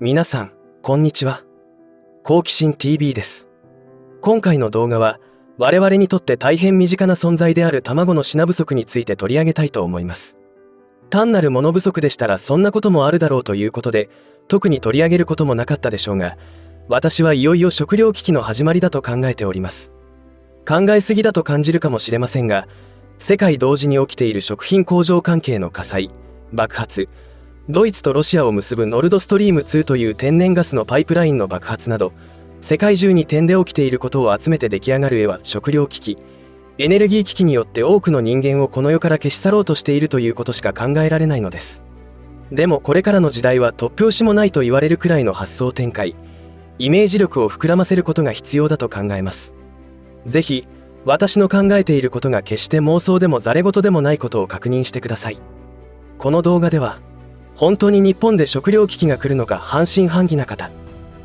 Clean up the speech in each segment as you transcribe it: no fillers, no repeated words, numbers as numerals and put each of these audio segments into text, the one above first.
皆さん、こんにちは。好奇心 TV です。今回の動画は、我々にとって大変身近な存在である卵の品不足について取り上げたいと思います。単なる物不足でしたらそんなこともあるだろうということで、特に取り上げることもなかったでしょうが、私はいよいよ食糧危機の始まりだと考えております。考えすぎだと感じるかもしれませんが、世界同時に起きている食品工場関係の火災、爆発、ドイツとロシアを結ぶノルドストリーム2という天然ガスのパイプラインの爆発など、世界中に点で起きていることを集めて出来上がる絵は食糧危機、エネルギー危機によって多くの人間をこの世から消し去ろうとしているということしか考えられないのです。でもこれからの時代は突拍子もないと言われるくらいの発想展開、イメージ力を膨らませることが必要だと考えます。ぜひ、私の考えていることが決して妄想でもざれ言でもないことを確認してください。この動画では、本当に日本で食糧危機が来るのか半信半疑な方、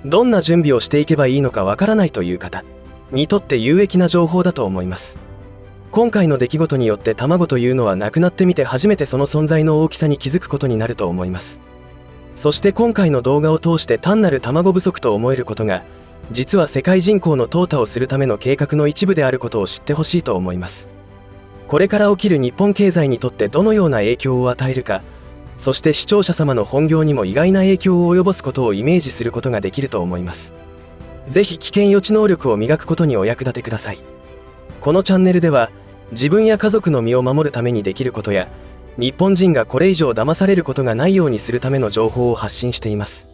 どんな準備をしていけばいいのかわからないという方にとって有益な情報だと思います。今回の出来事によって卵というのはなくなってみて初めてその存在の大きさに気づくことになると思います。そして今回の動画を通して単なる卵不足と思えることが、実は世界人口の淘汰をするための計画の一部であることを知ってほしいと思います。これから起きる日本経済にとってどのような影響を与えるか、そして視聴者様の本業にも意外な影響を及ぼすことをイメージすることができると思います。ぜひ危険予知能力を磨くことにお役立てください。このチャンネルでは、自分や家族の身を守るためにできることや、日本人がこれ以上騙されることがないようにするための情報を発信しています。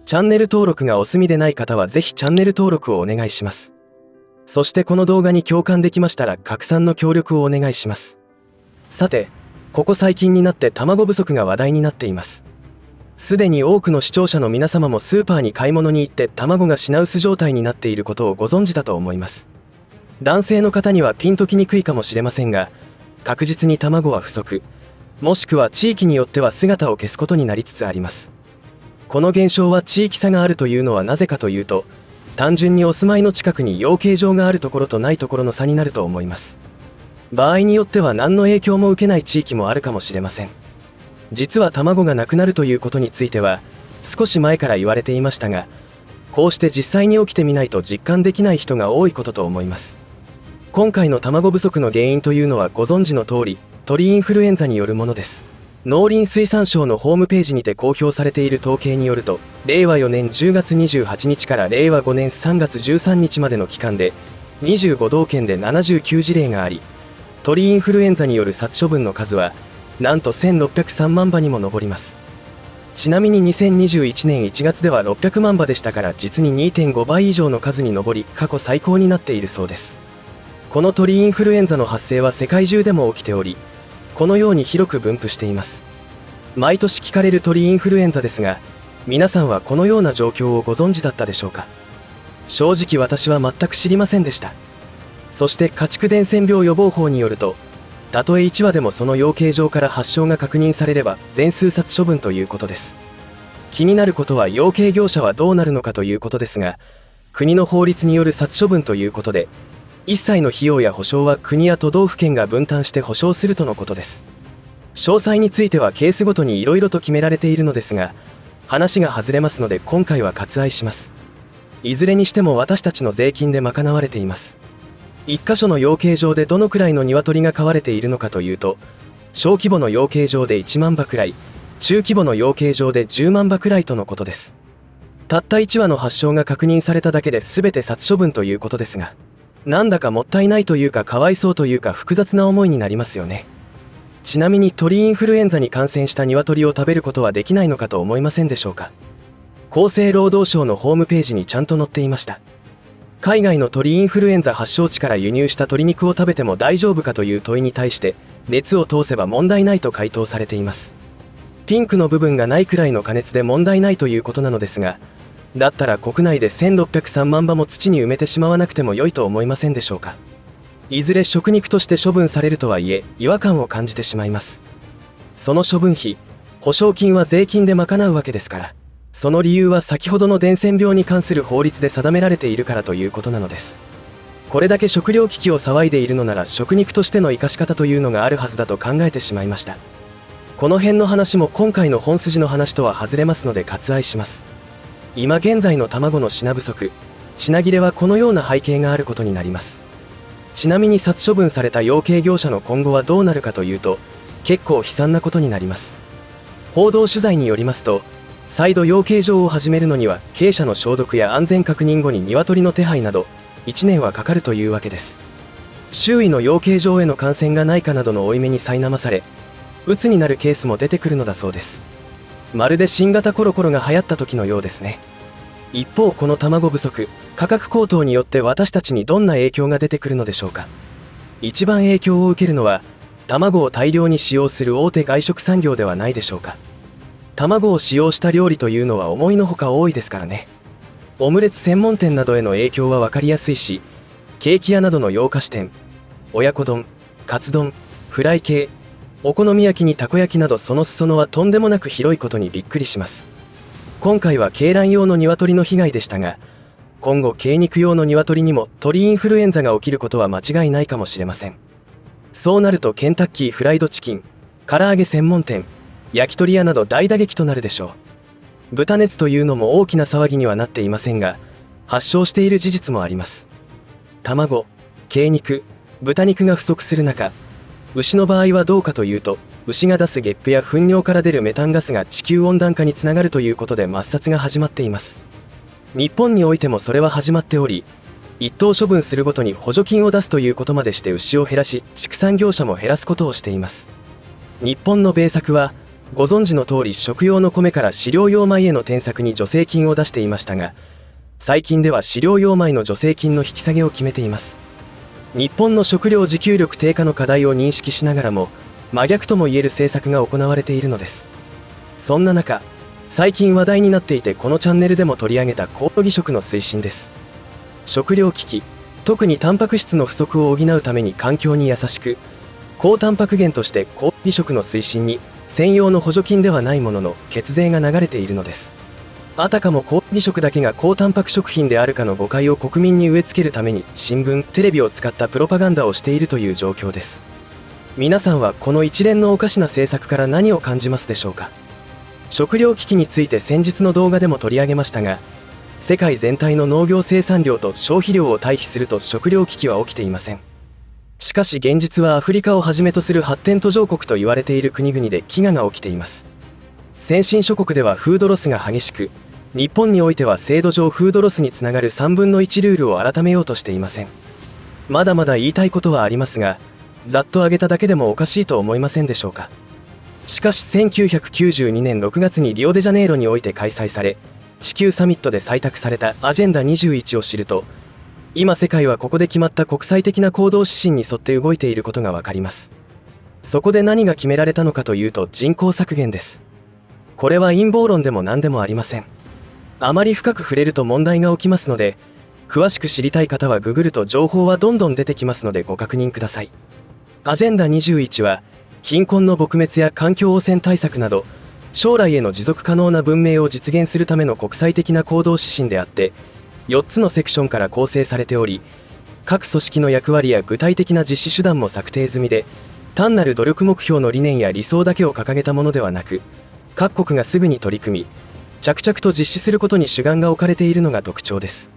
チャンネル登録がお済みでない方はぜひチャンネル登録をお願いします。そしてこの動画に共感できましたら拡散の協力をお願いします。さて、ここ最近になって卵不足が話題になっています。すでに多くの視聴者の皆様もスーパーに買い物に行って卵が品薄状態になっていることをご存知だと思います。男性の方にはピンときにくいかもしれませんが、確実に卵は不足、もしくは地域によっては姿を消すことになりつつあります。この現象は地域差があるというのはなぜかというと、単純にお住まいの近くに養鶏場があるところとないところの差になると思います。場合によっては何の影響も受けない地域もあるかもしれません。実は卵がなくなるということについては少し前から言われていましたが、こうして実際に起きてみないと実感できない人が多いことと思います。今回の卵不足の原因というのはご存知の通り、鳥インフルエンザによるものです。農林水産省のホームページにて公表されている統計によると、令和4年10月28日から令和5年3月13日までの期間で25道県で79事例があり、鳥インフルエンザによる殺処分の数はなんと1603万羽にも上ります。ちなみに2021年1月では600万羽でしたから、実に 2.5 倍以上の数に上り、過去最高になっているそうです。この鳥インフルエンザの発生は世界中でも起きており、このように広く分布しています。毎年聞かれる鳥インフルエンザですが、皆さんはこのような状況をご存知だったでしょうか。正直私は全く知りませんでした。そして家畜伝染病予防法によると、たとえ1羽でもその養鶏場から発症が確認されれば全数殺処分ということです。気になることは養鶏業者はどうなるのかということですが、国の法律による殺処分ということで、一切の費用や補償は国や都道府県が分担して補償するとのことです。詳細についてはケースごとにいろいろと決められているのですが、話が外れますので今回は割愛します。いずれにしても私たちの税金で賄われています。一箇所の養鶏場でどのくらいの鶏が飼われているのかというと、小規模の養鶏場で1万羽くらい、中規模の養鶏場で10万羽くらいとのことです。たった1羽の発症が確認されただけで全て殺処分ということですが、なんだかもったいないというかかわいそうというか複雑な思いになりますよね。ちなみに鳥インフルエンザに感染した鶏を食べることはできないのかと思いませんでしょうか。厚生労働省のホームページにちゃんと載っていました。海外の鳥インフルエンザ発祥地から輸入した鶏肉を食べても大丈夫かという問いに対して、熱を通せば問題ないと回答されています。ピンクの部分がないくらいの加熱で問題ないということなのですが、だったら国内で1603万羽も土に埋めてしまわなくても良いと思いませんでしょうか。いずれ食肉として処分されるとはいえ違和感を感じてしまいます。その処分費、保証金は税金で賄うわけですから、その理由は先ほどの伝染病に関する法律で定められているからということなのです。これだけ食糧危機を騒いでいるのなら食肉としての生かし方というのがあるはずだと考えてしまいました。この辺の話も今回の本筋の話とは外れますので割愛します。今現在の卵の品不足、品切れはこのような背景があることになります。ちなみに殺処分された養鶏業者の今後はどうなるかというと、結構悲惨なことになります。報道取材によりますと、再度養鶏場を始めるのには鶏舎の消毒や安全確認後に鶏の手配など1年はかかるというわけです。周囲の養鶏場への感染がないかなどの負い目に苛まされ、鬱になるケースも出てくるのだそうです。まるで新型コロコロが流行った時のようですね。一方、この卵不足、価格高騰によって私たちにどんな影響が出てくるのでしょうか。一番影響を受けるのは、卵を大量に使用する大手外食産業ではないでしょうか。卵を使用した料理というのは思いのほか多いですからね。オムレツ専門店などへの影響は分かりやすいし、ケーキ屋などの洋菓子店、親子丼、カツ丼、フライ系、お好み焼きにたこ焼きなど、その裾野はとんでもなく広いことにびっくりします。今回は鶏卵用の鶏の被害でしたが、今後鶏肉用の鶏にも鳥インフルエンザが起きることは間違いないかもしれません。そうなるとケンタッキーフライドチキン、唐揚げ専門店、焼き鳥屋など大打撃となるでしょう。豚熱というのも大きな騒ぎにはなっていませんが、発症している事実もあります。卵、鶏肉、豚肉が不足する中、牛の場合はどうかというと、牛が出すゲップや糞尿から出るメタンガスが地球温暖化につながるということで抹殺が始まっています。日本においてもそれは始まっており、一頭処分するごとに補助金を出すということまでして牛を減らし、畜産業者も減らすことをしています。日本の米作はご存知の通り、食用の米から飼料用米への転作に助成金を出していましたが、最近では飼料用米の助成金の引き下げを決めています。日本の食料自給力低下の課題を認識しながらも、真逆ともいえる政策が行われているのです。そんな中、最近話題になっていて、このチャンネルでも取り上げたコオロギ食の推進です。食料危機、特にタンパク質の不足を補うために環境に優しく、高タンパク源としてコオロギ食の推進に専用の補助金ではないものの血税が流れているのです。あたかもコオロギ食だけが高タンパク食品であるかの誤解を国民に植え付けるために新聞、テレビを使ったプロパガンダをしているという状況です。皆さんはこの一連のおかしな政策から何を感じますでしょうか。食料危機について先日の動画でも取り上げましたが、世界全体の農業生産量と消費量を対比すると食料危機は起きていません。しかし現実はアフリカをはじめとする発展途上国と言われている国々で飢餓が起きています。先進諸国ではフードロスが激しく、日本においては制度上フードロスにつながる3分の1ルールを改めようとしていません。まだまだ言いたいことはありますが、ざっと挙げただけでもおかしいと思いませんでしょうか。しかし1992年6月にリオデジャネイロにおいて開催され、地球サミットで採択されたアジェンダ21を知ると、今世界はここで決まった国際的な行動指針に沿って動いていることがわかります。そこで何が決められたのかというと、人口削減です。これは陰謀論でも何でもありません。あまり深く触れると問題が起きますので、詳しく知りたい方はググると情報はどんどん出てきますのでご確認ください。アジェンダ21は、貧困の撲滅や環境汚染対策など、将来への持続可能な文明を実現するための国際的な行動指針であって、4つのセクションから構成されており、各組織の役割や具体的な実施手段も策定済みで、単なる努力目標の理念や理想だけを掲げたものではなく、各国がすぐに取り組み、着々と実施することに主眼が置かれているのが特徴です。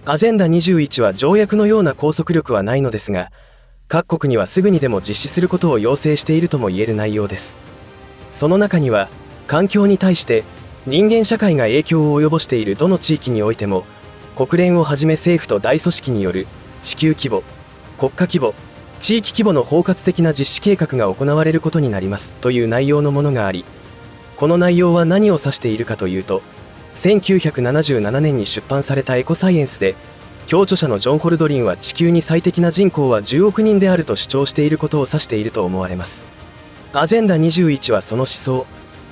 アジェンダ21は条約のような拘束力はないのですが、各国にはすぐにでも実施することを要請しているとも言える内容です。その中には、環境に対して人間社会が影響を及ぼしているどの地域においても、国連をはじめ政府と大組織による地球規模、国家規模、地域規模の包括的な実施計画が行われることになりますという内容のものがあり、この内容は何を指しているかというと、1977年に出版されたエコサイエンスで、共著者のジョン・ホルドリンは地球に最適な人口は10億人であると主張していることを指していると思われます。アジェンダ21はその思想、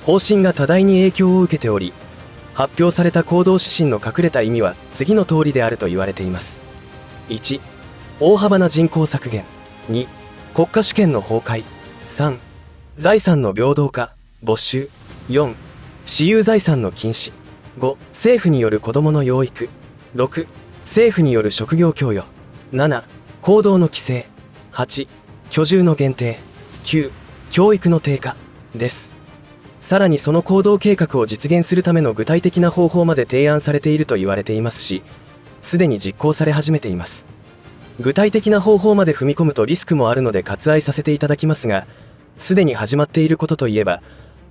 方針が多大に影響を受けており、発表された行動指針の隠れた意味は次の通りであると言われています。1、大幅な人口削減。2、国家主権の崩壊。3、財産の平等化、没収。4、私有財産の禁止。5、政府による子どもの養育。6、政府による職業供与。7、行動の規制。8、居住の限定。9、教育の低下です。さらにその行動計画を実現するための具体的な方法まで提案されていると言われていますし、すでに実行され始めています。具体的な方法まで踏み込むとリスクもあるので割愛させていただきますが、すでに始まっていることといえば、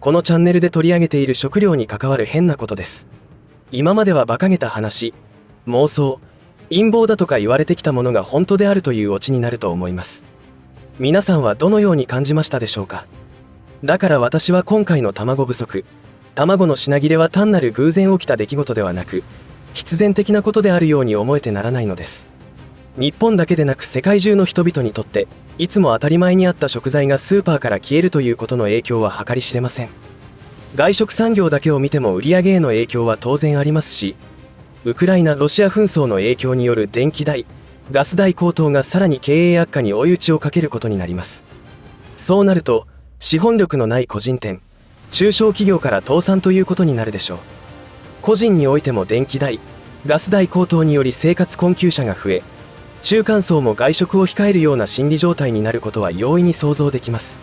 このチャンネルで取り上げている食料に関わる変なことです。今までは馬鹿げた話、妄想、陰謀だとか言われてきたものが本当であるというオチになると思います。皆さんはどのように感じましたでしょうか。だから私は今回の卵不足、卵の品切れは単なる偶然起きた出来事ではなく、必然的なことであるように思えてならないのです。日本だけでなく世界中の人々にとって、いつも当たり前にあった食材がスーパーから消えるということの影響は計り知れません。外食産業だけを見ても売上への影響は当然ありますし、ウクライナ・ロシア紛争の影響による電気代、ガス代高騰がさらに経営悪化に追い打ちをかけることになります。そうなると、資本力のない個人店、中小企業から倒産ということになるでしょう。個人においても電気代、ガス代高騰により生活困窮者が増え、中間層も外食を控えるような心理状態になることは容易に想像できます。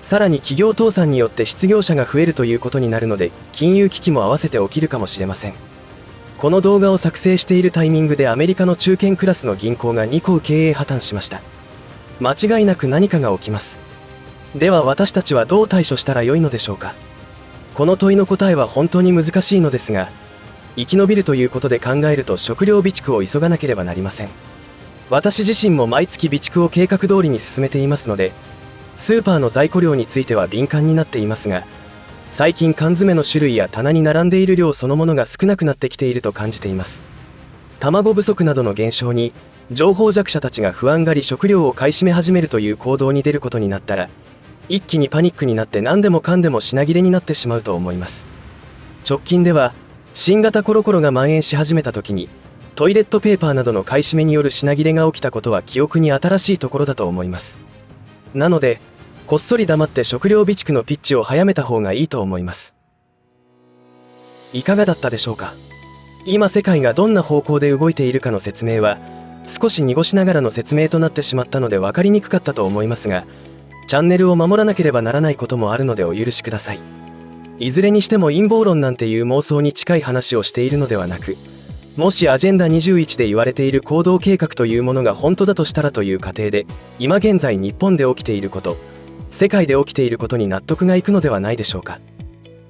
さらに企業倒産によって失業者が増えるということになるので、金融危機も合わせて起きるかもしれません。この動画を作成しているタイミングでアメリカの中堅クラスの銀行が2個経営破綻しました。間違いなく何かが起きます。では私たちはどう対処したらよいのでしょうか。この問いの答えは本当に難しいのですが、生き延びるということで考えると食料備蓄を急がなければなりません。私自身も毎月備蓄を計画通りに進めていますので、スーパーの在庫量については敏感になっていますが、最近缶詰の種類や棚に並んでいる量そのものが少なくなってきていると感じています。卵不足などの減少に情報弱者たちが不安がり食料を買い占め始めるという行動に出ることになったら、一気にパニックになって何でもかんでも品切れになってしまうと思います。直近では新型コロコロが蔓延し始めた時にトイレットペーパーなどの買い占めによる品切れが起きたことは記憶に新しいところだと思います。なのでこっそり黙って食料備蓄のピッチを早めた方がいいと思います。いかがだったでしょうか。今世界がどんな方向で動いているかの説明は少し濁しながらの説明となってしまったので分かりにくかったと思いますが、チャンネルを守らなければならないこともあるのでお許しください。いずれにしても陰謀論なんていう妄想に近い話をしているのではなく、もしアジェンダ21で言われている行動計画というものが本当だとしたらという過程で、今現在日本で起きていること、世界で起きていることに納得がいくのではないでしょうか。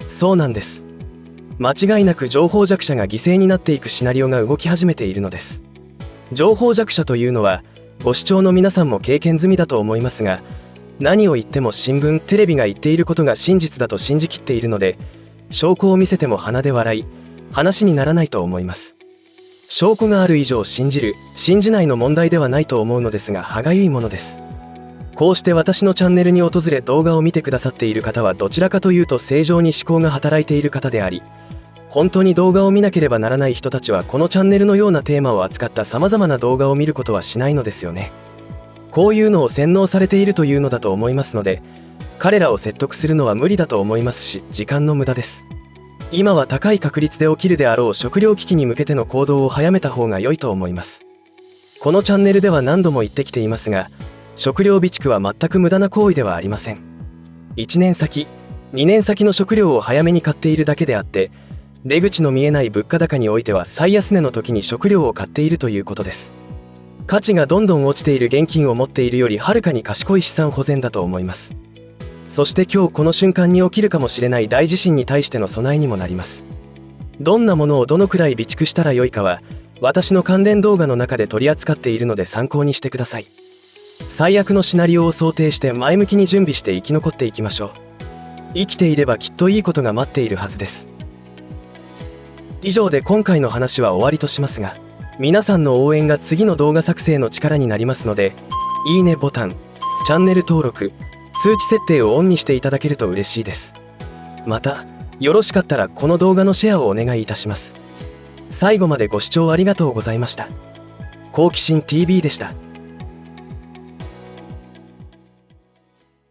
そうなんです。間違いなく情報弱者が犠牲になっていくシナリオが動き始めているのです。情報弱者というのはご視聴の皆さんも経験済みだと思いますが、何を言っても新聞、テレビが言っていることが真実だと信じきっているので、証拠を見せても鼻で笑い、話にならないと思います。証拠がある以上信じる、信じないの問題ではないと思うのですが、歯がゆいものです。こうして私のチャンネルに訪れ動画を見てくださっている方はどちらかというと正常に思考が働いている方であり、本当に動画を見なければならない人たちはこのチャンネルのようなテーマを扱った様々な動画を見ることはしないのですよね。こういうのを洗脳されているというのだと思いますので、彼らを説得するのは無理だと思いますし、時間の無駄です。今は高い確率で起きるであろう食料危機に向けての行動を早めた方が良いと思います。このチャンネルでは何度も言ってきていますが、食料備蓄は全く無駄な行為ではありません。1年先、2年先の食料を早めに買っているだけであって、出口の見えない物価高においては最安値の時に食料を買っているということです。価値がどんどん落ちている現金を持っているよりはるかに賢い資産保全だと思います。そして今日この瞬間に起きるかもしれない大地震に対しての備えにもなります。どんなものをどのくらい備蓄したらよいかは私の関連動画の中で取り扱っているので参考にしてください。最悪のシナリオを想定して前向きに準備して生き残っていきましょう。生きていればきっといいことが待っているはずです。以上で今回の話は終わりとしますが、皆さんの応援が次の動画作成の力になりますので、いいねボタン、チャンネル登録、通知設定をオンにしていただけると嬉しいです。また、よろしかったらこの動画のシェアをお願いいたします。最後までご視聴ありがとうございました。好奇心 TV でした。